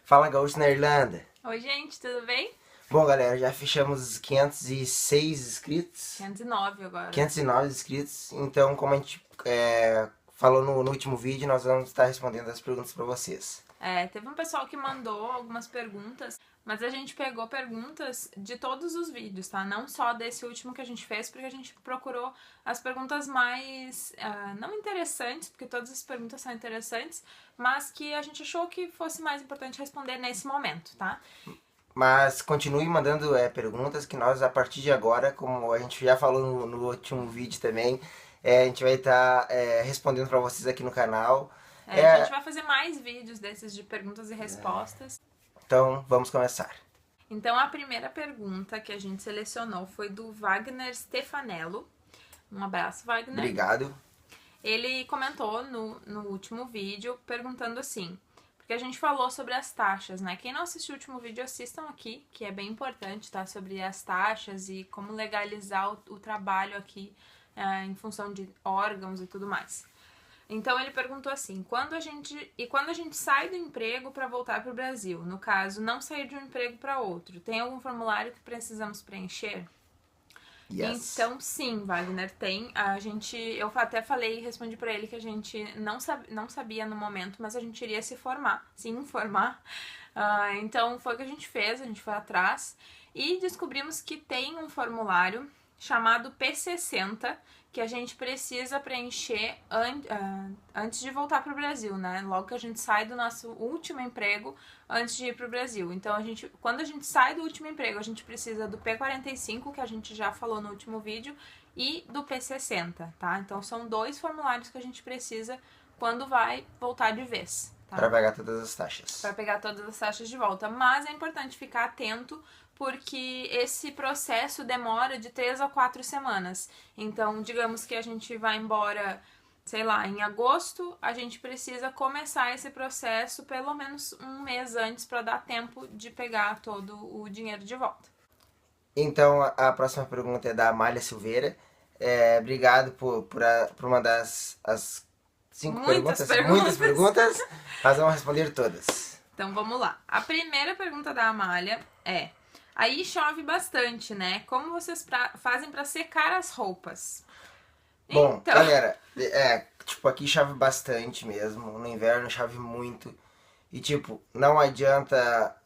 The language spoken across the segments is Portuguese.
Fala, Gaúcho na Irlanda. Oi, gente, tudo bem? Bom, galera, já fechamos 506 inscritos. 509 agora. 509 inscritos. Então, como a gente falou no último vídeo, nós vamos estar respondendo as perguntas para vocês. Teve um pessoal que mandou algumas perguntas, mas a gente pegou perguntas de todos os vídeos, tá? Não só desse último que a gente fez, porque a gente procurou as perguntas mais, não interessantes, porque todas as perguntas são interessantes, mas que a gente achou que fosse mais importante responder nesse momento, tá? Mas continue mandando perguntas que nós, a partir de agora, como a gente já falou no último vídeo também, a gente vai estar respondendo para vocês aqui no canal. A gente vai fazer mais vídeos desses de perguntas e respostas. Então, vamos começar. Então, a primeira pergunta que a gente selecionou foi do Wagner Stefanello. Um abraço, Wagner. Obrigado. Ele comentou no último vídeo perguntando assim, porque a gente falou sobre as taxas, né? Quem não assistiu o último vídeo, assistam aqui, que é bem importante, tá? Sobre as taxas e como legalizar o trabalho aqui em função de órgãos e tudo mais. Então ele perguntou assim, quando a gente sai do emprego para voltar para o Brasil, no caso, não sair de um emprego para outro, tem algum formulário que precisamos preencher? Yes. Então sim, Wagner, tem. Eu até falei e respondi para ele que a gente não sabia no momento, mas a gente iria se informar. Então foi o que a gente fez, a gente foi atrás e descobrimos que tem um formulário chamado P60, que a gente precisa preencher antes de voltar para o Brasil, né? Logo que a gente sai do nosso último emprego antes de ir para o Brasil. Então, quando a gente sai do último emprego, a gente precisa do P45, que a gente já falou no último vídeo, e do P60, tá? Então, são dois formulários que a gente precisa quando vai voltar de vez. Tá? Para pegar todas as taxas. Para pegar todas as taxas de volta. Mas é importante ficar atento, porque esse processo demora de 3 a 4 semanas. Então, digamos que a gente vai embora, sei lá, em agosto, a gente precisa começar esse processo pelo menos um mês antes para dar tempo de pegar todo o dinheiro de volta. Então, a próxima pergunta é da Amália Silveira. Obrigado por mandar as 5 perguntas. Muitas perguntas, mas vamos responder todas. Então, vamos lá. A primeira pergunta da Amália é... Aí chove bastante, né? Como vocês fazem pra secar as roupas? Bom, então... galera, aqui chove bastante mesmo. No inverno chove muito. E, não adianta...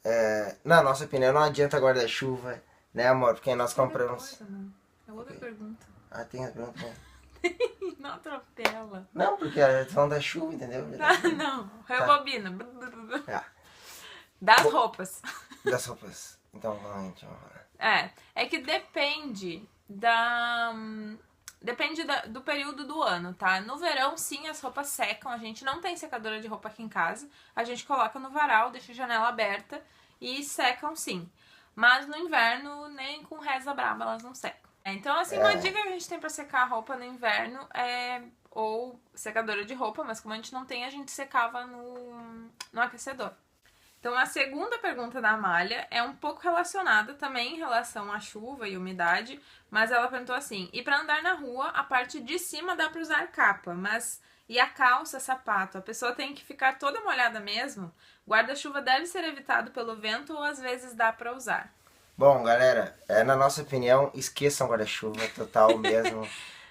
na nossa opinião, não adianta guarda-chuva, né, amor? Porque nós compramos... Coisa, não. É outra pergunta. Ah, tem a pergunta, né? Não atropela. Não, porque é falando da chuva, entendeu? Não, rebobina. Tá. Das roupas. Das roupas. Então, vamos falar. É que depende do período do ano, tá? No verão, sim, as roupas secam. A gente não tem secadora de roupa aqui em casa. A gente coloca no varal, deixa a janela aberta e secam, sim. Mas no inverno, nem com reza braba elas não secam. Então, assim, uma dica que a gente tem pra secar a roupa no inverno é ou secadora de roupa, mas como a gente não tem, a gente secava no aquecedor. Então, a segunda pergunta da Amália é um pouco relacionada também em relação à chuva e umidade, mas ela perguntou assim, e para andar na rua, a parte de cima dá para usar capa, mas e a calça, sapato? A pessoa tem que ficar toda molhada mesmo? Guarda-chuva deve ser evitado pelo vento ou às vezes dá para usar? Bom, galera, na nossa opinião, esqueçam guarda-chuva total mesmo,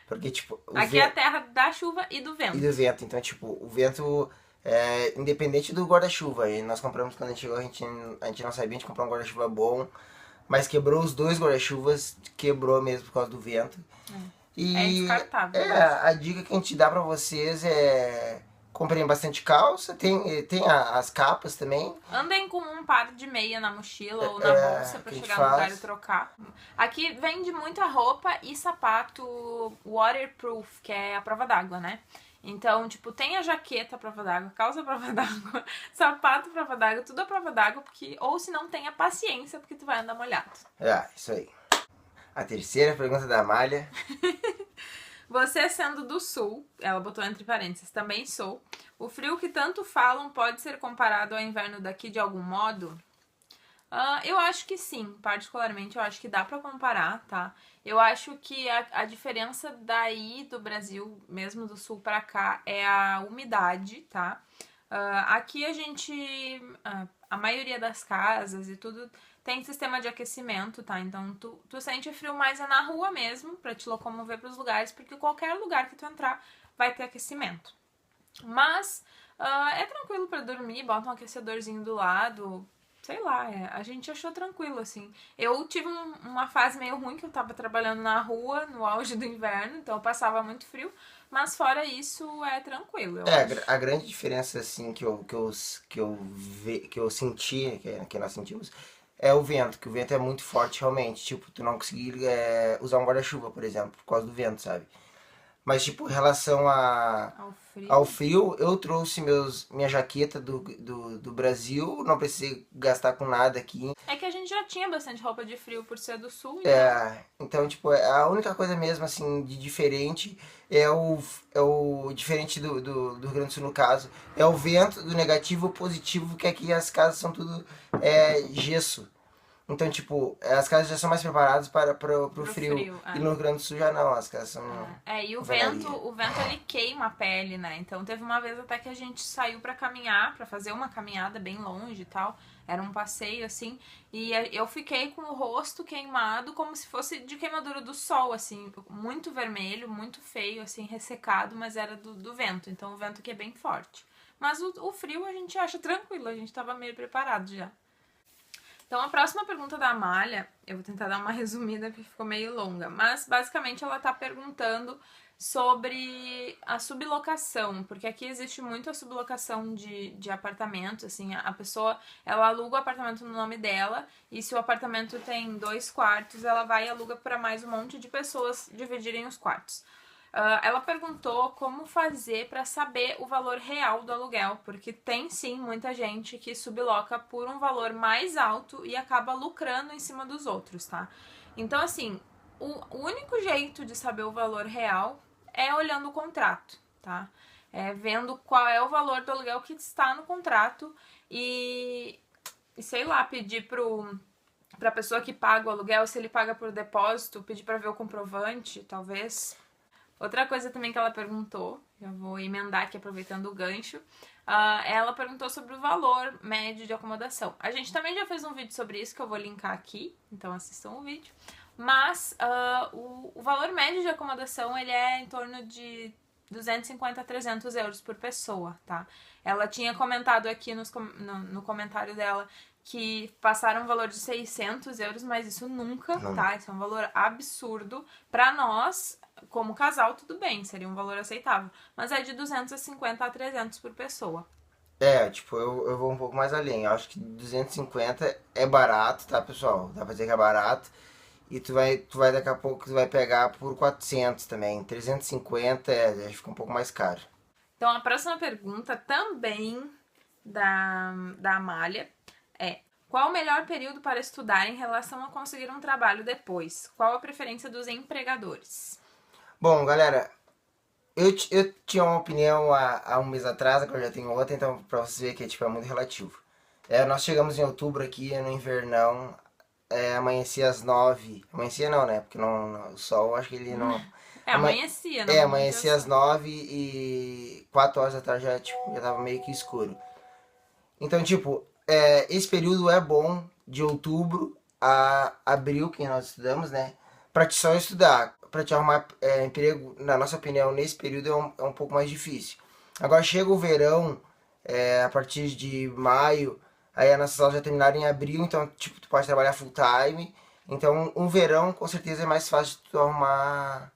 porque, Aqui é a terra da chuva e do vento. E do vento, então, o vento... independente do guarda-chuva, e nós compramos quando a gente chegou, a gente não sabia, a gente comprou um guarda-chuva bom, mas quebrou os dois guarda-chuvas, quebrou mesmo por causa do vento. E descartável. A dica que a gente dá pra vocês é comprem bastante calça, tem as capas também. Andem com um par de meia na mochila ou na bolsa pra chegar no lugar e trocar. Aqui vende muita roupa e sapato waterproof, que é a prova d'água, né? Então, tem a jaqueta à prova d'água, calça à prova d'água, sapato à prova d'água, tudo à prova d'água, ou se não, tenha paciência, porque tu vai andar molhado. Isso aí. A terceira pergunta da Amália. Você sendo do sul, ela botou entre parênteses, também sou, o frio que tanto falam pode ser comparado ao inverno daqui de algum modo? Eu acho que sim, particularmente eu acho que dá pra comparar, tá? Eu acho que a diferença daí do Brasil, mesmo do sul pra cá, é a umidade, tá? Aqui a gente, a maioria das casas e tudo tem sistema de aquecimento, tá? Então tu sente frio mais é na rua mesmo, pra te locomover pros lugares, porque qualquer lugar que tu entrar vai ter aquecimento. Mas é tranquilo pra dormir, bota um aquecedorzinho do lado, sei lá, a gente achou tranquilo, assim. Eu tive uma fase meio ruim que eu tava trabalhando na rua, no auge do inverno, então eu passava muito frio, mas fora isso é tranquilo, eu acho. A grande diferença, assim, que eu senti, que nós sentimos, é o vento, que o vento é muito forte realmente. Tipo, tu não conseguir usar um guarda-chuva, por exemplo, por causa do vento, sabe? Mas, tipo, em relação Ao ao frio. frio, eu trouxe minha jaqueta do Brasil, não precisei gastar com nada aqui. É que a gente já tinha bastante roupa de frio por ser do sul, então. Então, tipo, a única coisa mesmo, assim, de diferente é o diferente do Rio Grande do Sul, no caso, é o vento, do negativo ao positivo, que aqui as casas são tudo gesso. Então, tipo, as casas já são mais preparadas pro Pro frio. frio, E no Rio Grande do Sul já não, as casas são E alvenaria. o vento ele queima a pele, né? Então teve uma vez até que a gente saiu pra caminhar, pra fazer uma caminhada bem longe e tal. Era um passeio assim, e eu fiquei com o rosto queimado como se fosse de queimadura do sol, assim, muito vermelho, muito feio, assim, ressecado, mas era do vento. Então o vento aqui é bem forte. Mas o frio a gente acha tranquilo, a gente tava meio preparado já. Então, a próxima pergunta da Amália, eu vou tentar dar uma resumida porque ficou meio longa, mas basicamente ela tá perguntando sobre a sublocação, porque aqui existe muito a sublocação de apartamentos, assim, a pessoa, ela aluga o apartamento no nome dela, e se o apartamento tem 2 quartos, ela vai e aluga para mais um monte de pessoas dividirem os quartos. Ela perguntou como fazer para saber o valor real do aluguel, porque tem sim muita gente que subloca por um valor mais alto e acaba lucrando em cima dos outros, tá? Então, assim, o único jeito de saber o valor real é olhando o contrato, tá? Vendo qual é o valor do aluguel que está no contrato e sei lá, pedir pra pessoa que paga o aluguel, se ele paga por depósito, pedir para ver o comprovante, talvez. Outra coisa também que ela perguntou, já vou emendar aqui aproveitando o gancho, ela perguntou sobre o valor médio de acomodação. A gente também já fez um vídeo sobre isso que eu vou linkar aqui, então assistam o vídeo. Mas o valor médio de acomodação ele é em torno de 250 a 300 euros por pessoa, tá? Ela tinha comentado aqui no comentário dela que passaram um valor de 600 euros, mas isso nunca, tá? Isso é um valor absurdo. Pra nós, como casal, tudo bem, seria um valor aceitável. Mas é de 250 a 300 por pessoa. Tipo, eu vou um pouco mais além. Eu acho que 250 é barato, tá, pessoal? Dá pra dizer que é barato. E tu vai daqui a pouco, tu vai pegar por 400 também. 350 já fica um pouco mais caro. Então, a próxima pergunta também da Amália é: qual o melhor período para estudar em relação a conseguir um trabalho depois? Qual a preferência dos empregadores? Bom, galera, eu tinha uma opinião há um mês atrás, agora já tenho outra, então pra vocês verem que tipo, é muito relativo. Nós chegamos em outubro aqui, no invernão, amanhecia às 9. Amanhecia não, né? Porque o sol, acho que ele não. Amanhecia, não? Amanhecia às 9 e 4 horas da tarde já tava meio que escuro. Então, tipo, esse período é bom de outubro a abril, que nós estudamos, né? Pra te só estudar. Pra te arrumar emprego, na nossa opinião, nesse período é um pouco mais difícil. Agora chega o verão, a partir de maio, aí as nossas aulas já terminaram em abril, então, tipo, tu pode trabalhar full time. Então, um verão, com certeza, é mais fácil de tu arrumar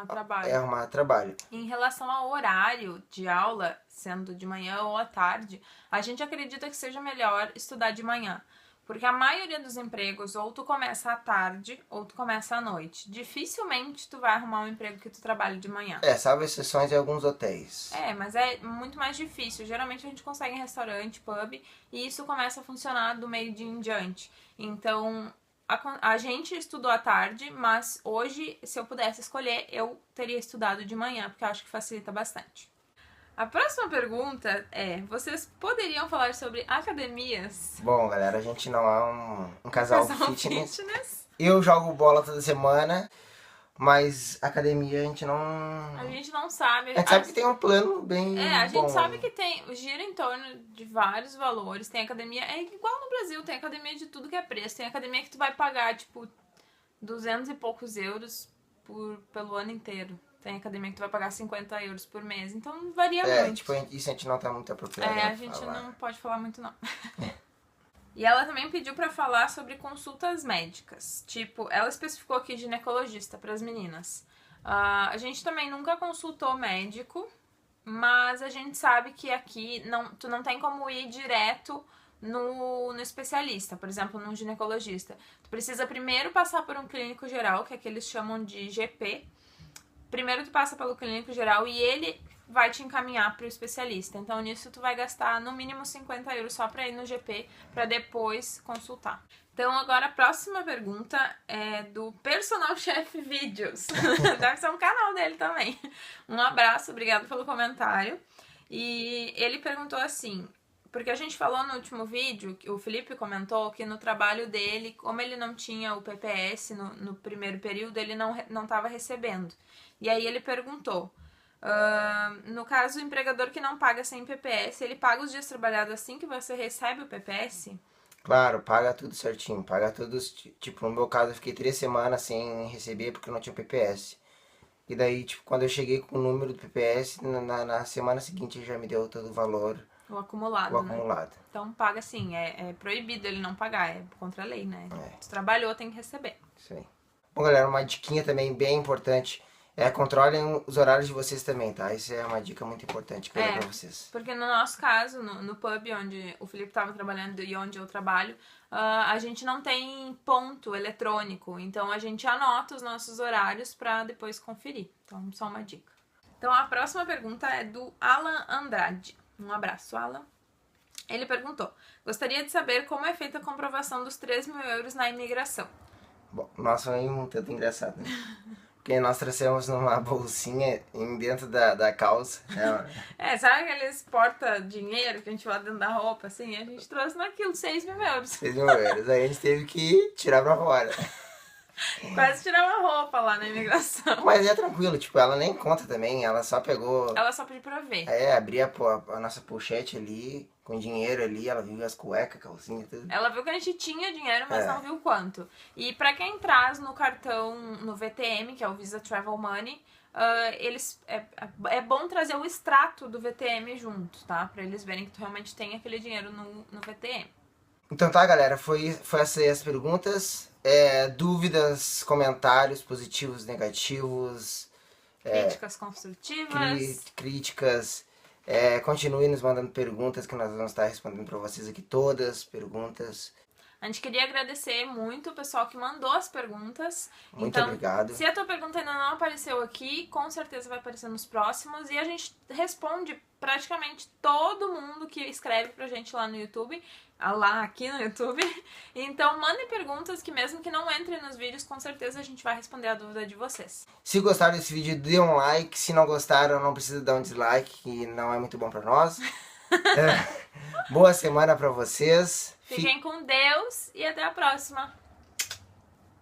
trabalho. Arrumar trabalho. Em relação ao horário de aula, sendo de manhã ou à tarde, a gente acredita que seja melhor estudar de manhã. Porque a maioria dos empregos, ou tu começa à tarde, ou tu começa à noite. Dificilmente tu vai arrumar um emprego que tu trabalhe de manhã. Salvo exceções em alguns hotéis. Mas é muito mais difícil. Geralmente a gente consegue em restaurante, pub, e isso começa a funcionar do meio-dia em diante. Então, a gente estudou à tarde, mas hoje, se eu pudesse escolher, eu teria estudado de manhã, porque eu acho que facilita bastante. A próxima pergunta é: vocês poderiam falar sobre academias? Bom, galera, a gente não é um casal Casal fitness. fitness. Eu jogo bola toda semana, mas academia a gente não... A gente não sabe. A gente sabe que tem um plano bem a gente bom, sabe né? que gira em torno de vários valores. Tem academia, é igual no Brasil, tem academia de tudo que é preço. Tem academia que tu vai pagar, tipo, 200 e poucos euros pelo ano inteiro. Tem academia que tu vai pagar 50 euros por mês. Então varia muito. Tipo, isso a gente não tá muito apropriado a gente não pode falar muito, não. E ela também pediu pra falar sobre consultas médicas. Tipo, ela especificou aqui ginecologista pras meninas. A gente também nunca consultou médico, mas a gente sabe que aqui tu não tem como ir direto no especialista, por exemplo, num ginecologista. Tu precisa primeiro passar por um clínico geral, que é que eles chamam de GP. Primeiro tu passa pelo clínico geral e ele vai te encaminhar para o especialista. Então nisso tu vai gastar no mínimo 50 euros só para ir no GP, para depois consultar. Então agora a próxima pergunta é do Personal Chef Vídeos. Deve ser um canal dele também. Um abraço, obrigado pelo comentário. E ele perguntou assim, porque a gente falou no último vídeo, o Felipe comentou que no trabalho dele, como ele não tinha o PPS no primeiro período, ele não estava recebendo. E aí ele perguntou, no caso, o empregador que não paga sem PPS, ele paga os dias trabalhados assim que você recebe o PPS? Claro, paga tudo certinho, paga todos, tipo, no meu caso eu fiquei 3 semanas sem receber porque eu não tinha PPS. E daí, tipo, quando eu cheguei com o número do PPS, na semana seguinte ele já me deu todo o valor. O acumulado, O né? acumulado. Então paga sim, é proibido ele não pagar, é contra a lei, né? Se trabalhou, tem que receber. Isso aí. Bom, galera, uma diquinha também bem importante. Controlem os horários de vocês também, tá? Isso é uma dica muito importante que eu dou pra vocês. Porque no nosso caso, no pub onde o Felipe estava trabalhando e onde eu trabalho, a gente não tem ponto eletrônico. Então a gente anota os nossos horários pra depois conferir. Então, só uma dica. Então a próxima pergunta é do Alan Andrade. Um abraço, Alan. Ele perguntou, gostaria de saber como é feita a comprovação dos 3.000 euros na imigração. Bom, nossa, foi um tanto engraçado, né? Porque nós trouxemos numa bolsinha dentro da calça. Sabe aqueles porta-dinheiro que a gente vai dentro da roupa, assim? A gente trouxe naquilo, 6.000 euros. 6.000 euros. Aí a gente teve que tirar pra fora. Quase tirar uma roupa lá na imigração. Mas é tranquilo, tipo, ela nem conta também, ela só pegou... Ela só pediu pra ver. Abria a nossa pochete ali, com dinheiro ali, ela viu as cuecas, calcinha, tudo. Ela viu que a gente tinha dinheiro, mas não viu quanto. E pra quem traz no cartão, no VTM, que é o Visa Travel Money, é bom trazer o extrato do VTM junto, tá? Pra eles verem que tu realmente tem aquele dinheiro no VTM. Então tá, galera, foi essas aí as perguntas. Dúvidas, comentários positivos, negativos. Críticas construtivas. Críticas. Continue nos mandando perguntas que nós vamos estar respondendo pra vocês aqui todas, perguntas. A gente queria agradecer muito o pessoal que mandou as perguntas. Muito obrigado. Se a tua pergunta ainda não apareceu aqui, com certeza vai aparecer nos próximos. E a gente responde praticamente todo mundo que escreve pra gente lá no YouTube. Aqui no YouTube. Então mandem perguntas que mesmo que não entrem nos vídeos, com certeza a gente vai responder a dúvida de vocês. Se gostaram desse vídeo, dê um like. Se não gostaram, não precisa dar um dislike, que não é muito bom pra nós. Boa semana pra vocês. Fiquem com Deus e até a próxima.